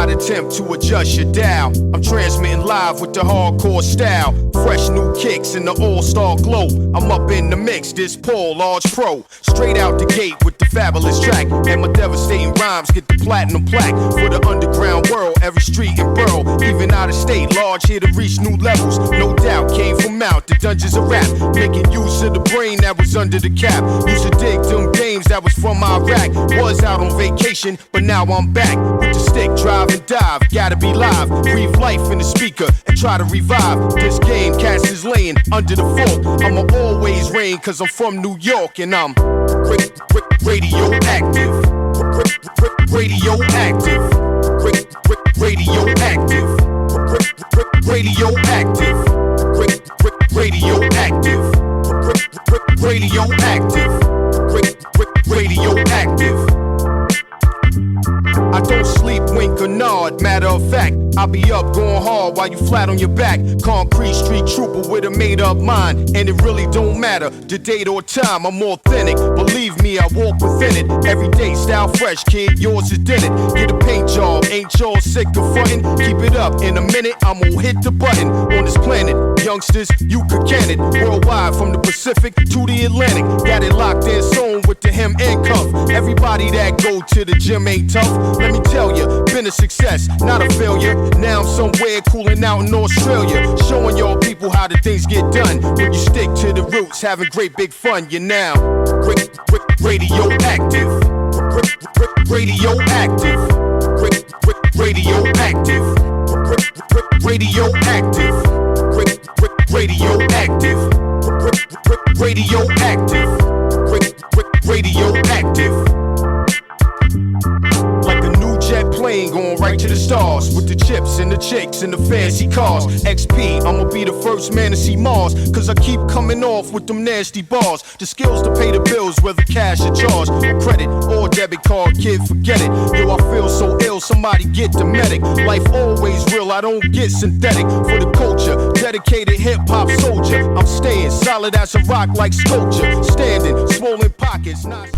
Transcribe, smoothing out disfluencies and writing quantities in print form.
not attempt to adjust your dial. I'm transmitting live with the hardcore style. Fresh new kicks in the all-star glow. I'm up in the mix, this Paul, large pro. Straight out the gate with the fabulous track. And my devastating rhymes get the platinum plaque. For the underground world, every street and borough. Even out of state, large here to reach new levels. No doubt, came from out the dungeons of rap. Making use of the brain that was under the cap. Used to dig them games that was from Iraq. Was out on vacation, but now I'm back. With the stick, drive and dive. Gotta be live, breathe life in the speaker and try to revive this game. Cast is laying under the fort. I'ma always reign cause I'm from New York and I'm radioactive. Radioactive. Radioactive. Radioactive. Radioactive. Radioactive. Radioactive. I don't sleep, wink or nod, matter of fact, I'll be up going hard while you flat on your back. Concrete street trooper with a made up mind. And it really don't matter the date or time, I'm authentic. Believe me, I walk within it. Every day, style fresh, kid, yours is in it. Get a paint job, ain't y'all sick of frontin'? Keep it up, in a minute, I'm gonna hit the button. On this planet, youngsters, you could can it. Worldwide, from the Pacific to the Atlantic. Got it locked in, sewn with the hem and cuff. Everybody that go to the gym ain't tough. Let me tell you, been a success, not a failure. Now I'm somewhere cooling out in Australia, showing y'all people how the things get done. When you stick to the roots, having great big fun, you're now radioactive. Radioactive. Radioactive. Radioactive. Radioactive. Radioactive. Radioactive. Like a new jet plane going right to the stars. With the chips and the chicks and the fancy cars. XP, I'ma be the first man to see Mars. Cause I keep coming off with them nasty bars. The skills to pay the bills, whether cash or charge. Or credit or debit card, kid, forget it. Yo, I feel so ill, somebody get the medic. Life always real, I don't get synthetic. For the culture, dedicated hip-hop soldier. I'm staying solid as a rock like sculpture. Standing, swollen pockets, not...